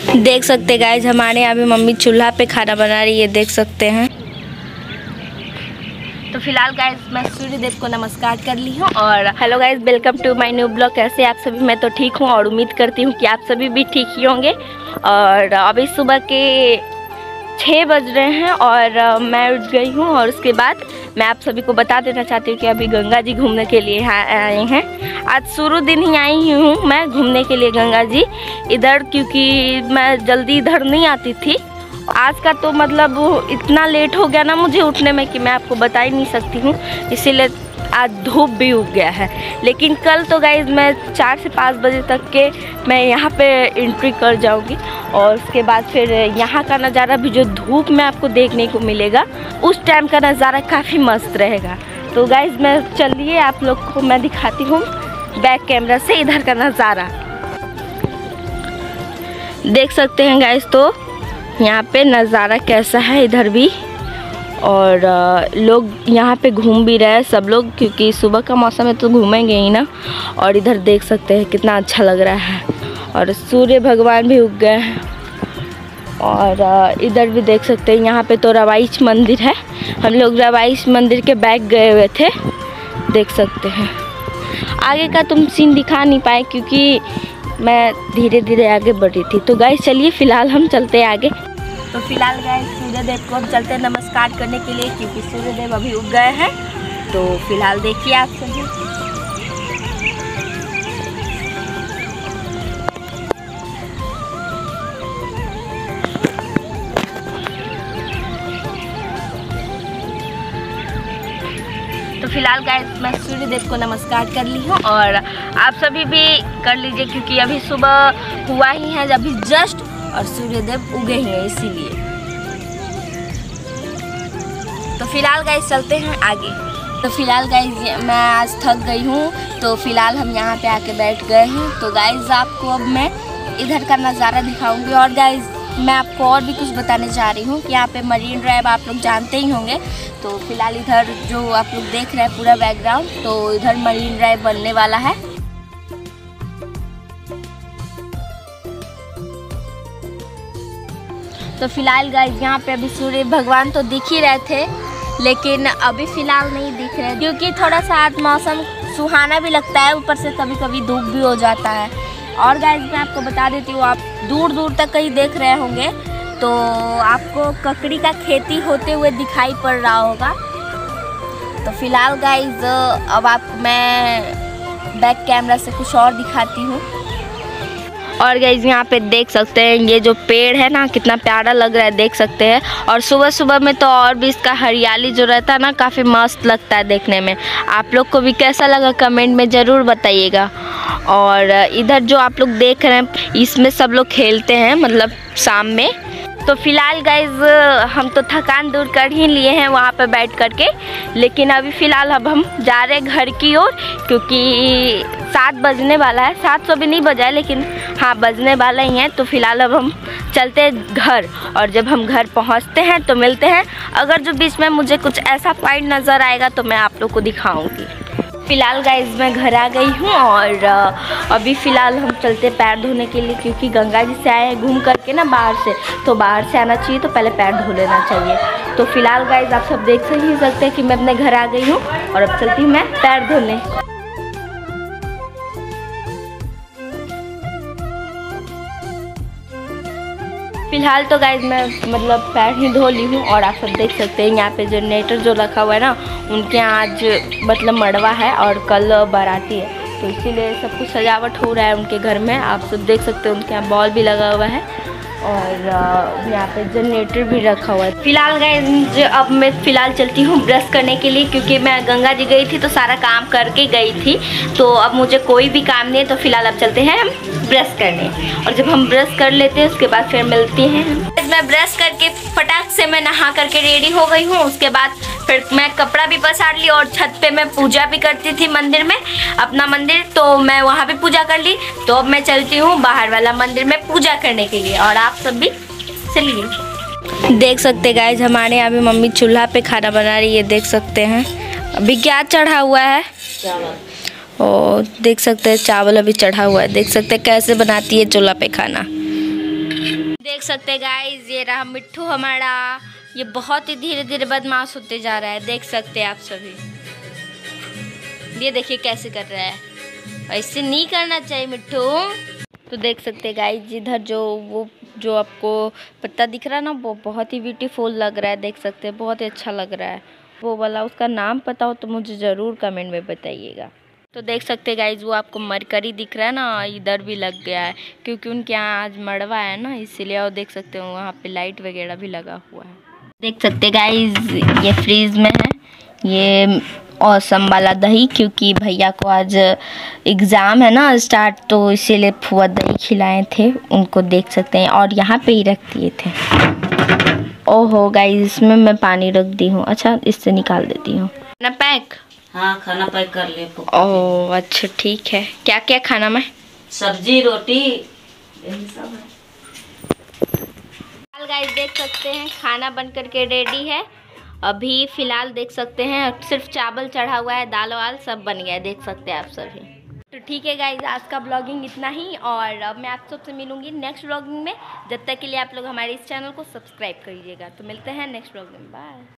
देख सकते गाइज हमारे यहाँ भी मम्मी चूल्हा पे खाना बना रही है, देख सकते हैं। तो फिलहाल गाइज मैं सूर्यदेव को नमस्कार कर ली हूँ और hello guys, welcome to my new blog. कैसे आप सभी? मैं तो ठीक हूँ और उम्मीद करती हूँ कि आप सभी भी ठीक ही होंगे। और अभी सुबह के 6 बज रहे हैं और मैं उठ गई हूँ और उसके बाद मैं आप सभी को बता देना चाहती हूँ कि अभी गंगा जी घूमने के लिए आए हैं। आज शुरू दिन ही आई हूँ मैं घूमने के लिए गंगा जी इधर, क्योंकि मैं जल्दी इधर नहीं आती थी। आज का तो मतलब इतना लेट हो गया ना मुझे उठने में कि मैं आपको बता ही नहीं सकती हूँ, इसीलिए आज धूप भी उग गया है। लेकिन कल तो गाइज मैं 4 से 5 बजे तक के मैं यहाँ पे एंट्री कर जाऊँगी और उसके बाद फिर यहाँ का नज़ारा भी जो धूप में आपको देखने को मिलेगा उस टाइम का नज़ारा काफ़ी मस्त रहेगा। तो गाइज मैं चलिए आप लोग को मैं दिखाती हूँ बैक कैमरा से इधर का नज़ारा। देख सकते हैं गाइज तो यहाँ पे नज़ारा कैसा है इधर भी, और लोग यहाँ पे घूम भी रहे हैं सब लोग, क्योंकि सुबह का मौसम है तो घूमेंगे ही ना। और इधर देख सकते हैं कितना अच्छा लग रहा है और सूर्य भगवान भी उग गए हैं। और इधर भी देख सकते हैं, यहाँ पे तो रवाइच मंदिर है। हम लोग रवाइच मंदिर के बैक गए हुए थे, देख सकते हैं। आगे का तुम सीन दिखा नहीं पाए क्योंकि मैं धीरे धीरे आगे बढ़ी थी। तो गाइस चलिए फ़िलहाल हम चलते हैं आगे। तो फिलहाल गाइस सूर्यदेव को हम चलते हैं नमस्कार करने के लिए, क्योंकि सूर्यदेव अभी उग गए हैं। तो फिलहाल देखिए आप सभी। तो फिलहाल गाइस मैं सूर्यदेव को नमस्कार कर ली हूँ और आप सभी भी कर लीजिए, क्योंकि अभी सुबह हुआ ही है अभी जस्ट और सूर्यदेव उगे ही हैं इसीलिए। तो फिलहाल गाइस चलते हैं आगे। तो फिलहाल गाइस मैं आज थक गई हूँ, तो फिलहाल हम यहाँ पे आके बैठ गए हैं। तो गाइस आपको अब मैं इधर का नज़ारा दिखाऊंगी। और गाइस मैं आपको और भी कुछ बताने जा रही हूँ कि यहाँ पे मरीन ड्राइव आप लोग जानते ही होंगे। तो फिलहाल इधर जो आप लोग देख रहे हैं पूरा बैकग्राउंड, तो इधर मरीन ड्राइव बनने वाला है। तो फिलहाल गाइस यहाँ पे अभी सूर्य भगवान तो दिख ही रहे थे, लेकिन अभी फ़िलहाल नहीं दिख रहे क्योंकि थोड़ा सा आज मौसम सुहाना भी लगता है, ऊपर से कभी कभी धूप भी हो जाता है। और गाइस मैं आपको बता देती हूँ, आप दूर दूर तक कहीं देख रहे होंगे तो आपको ककड़ी का खेती होते हुए दिखाई पड़ रहा होगा। तो फिलहाल गाइस अब आप मैं बैक कैमरा से कुछ और दिखाती हूँ। और गाइस यहाँ पे देख सकते हैं ये जो पेड़ है ना कितना प्यारा लग रहा है, देख सकते हैं। और सुबह सुबह में तो और भी इसका हरियाली जो रहता है ना काफ़ी मस्त लगता है देखने में। आप लोग को भी कैसा लगा कमेंट में ज़रूर बताइएगा। और इधर जो आप लोग देख रहे हैं इसमें सब लोग खेलते हैं, मतलब शाम में। तो फिलहाल गाइज हम तो थकान दूर कर ही लिए हैं वहाँ पे बैठ कर के, लेकिन अभी फ़िलहाल अब हम जा रहे हैं घर की ओर, क्योंकि 7 बजने वाला है। 7 तो भी नहीं बजा है, लेकिन हाँ बजने वाला ही है। तो फिलहाल अब हम चलते हैं घर, और जब हम घर पहुँचते हैं तो मिलते हैं। अगर जो बीच में मुझे कुछ ऐसा पॉइंट नज़र आएगा तो मैं आप लोग को दिखाऊँगी। फ़िलहाल गाइस मैं घर आ गई हूँ और अभी फ़िलहाल हम चलते पैर धोने के लिए, क्योंकि गंगा जी से आए हैं घूम करके ना बाहर से, तो बाहर से आना चाहिए तो पहले पैर धो लेना चाहिए। तो फिलहाल गाइस आप सब देख ही सकते हैं कि मैं अपने घर आ गई हूँ और अब चलती हूँ मैं पैर धोने। फिलहाल तो गाइज मैं मतलब पैर ही धो ली हूँ और आप सब देख सकते हैं यहाँ पे जनरेटर जो रखा हुआ है ना उनके यहाँ आज मतलब मड़वा है और कल बाराती है, तो इसीलिए सब कुछ सजावट हो रहा है उनके घर में। आप सब देख सकते हैं उनके यहाँ बॉल भी लगा हुआ है और यहाँ पे जनरेटर भी रखा हुआ है। फिलहाल गाइस अब मैं फ़िलहाल चलती हूँ ब्रश करने के लिए, क्योंकि मैं गंगा जी गई थी तो सारा काम करके गई थी, तो अब मुझे कोई भी काम नहीं है। तो फिलहाल अब चलते हैं हम ब्रश करने, और जब हम ब्रश कर लेते हैं उसके बाद फिर मिलते हैं। मैं ब्रश करके फटाक से मैं नहा करके रेडी हो गई हूँ। उसके बाद फिर मैं कपड़ा भी पसार ली और छत पे मैं पूजा भी करती थी मंदिर में, अपना मंदिर, तो मैं वहाँ भी पूजा कर ली। तो अब मैं चलती हूँ बाहर वाला मंदिर में पूजा करने के लिए, और आप सब भी चलिए। देख सकते गाइज हमारे यहाँ भी मम्मी चूल्हा पे खाना बना रही है, देख सकते हैं। अभी क्या चढ़ा हुआ है? चावल। और देख सकते हैं चावल अभी चढ़ा हुआ है, देख सकते हैं कैसे बनाती है चूल्हा पे खाना। देख सकते हैं गाइस, ये रहा मिट्ठू हमारा। ये बहुत ही धीरे धीरे बदमाश होते जा रहा है, देख सकते हैं आप सभी। ये देखिए कैसे कर रहा है, ऐसे नहीं करना चाहिए मिट्ठू। तो देख सकते हैं गाइस, इधर जो आपको पत्ता दिख रहा है ना, वो बहुत ही ब्यूटीफुल लग रहा है, देख सकते हैं, बहुत ही अच्छा लग रहा है। वो वाला उसका नाम पता हो तो मुझे ज़रूर कमेंट में बताइएगा। तो देख सकते हैं गाइज, वो आपको मरकरी दिख रहा है ना, इधर भी लग गया है क्योंकि उनके यहाँ आज मड़वा है ना, इसीलिए। और देख सकते हो वहाँ पे लाइट वगैरह भी लगा हुआ है। देख सकते हैं गाइज, ये फ्रीज में है ये औसम वाला दही, क्योंकि भैया को आज एग्ज़ाम है ना स्टार्ट, तो इसीलिए फुआ दही खिलाए थे उनको, देख सकते हैं। और यहाँ पे ही रख दिए थे। ओहो गाइज, इसमें मैं पानी रख दी हूँ। अच्छा, इससे निकाल देती हूँ ना पैक। हाँ, खाना पैक कर ले। ओह अच्छा ठीक है। क्या क्या खाना में? सब्जी रोटी यही सब है। गाइस देख सकते हैं, खाना बन करके रेडी है अभी फिलहाल। देख सकते हैं सिर्फ चावल चढ़ा हुआ है, दाल वाल सब बन गया है, देख सकते हैं आप सभी। तो ठीक है गाइज, आज का ब्लॉगिंग इतना ही, और अब मैं आप सबसे मिलूंगी नेक्स्ट ब्लॉगिंग में। जब तक के लिए आप लोग हमारे इस चैनल को सब्सक्राइब करिएगा। तो मिलते हैं नेक्स्ट ब्लॉगिंग में, बाय।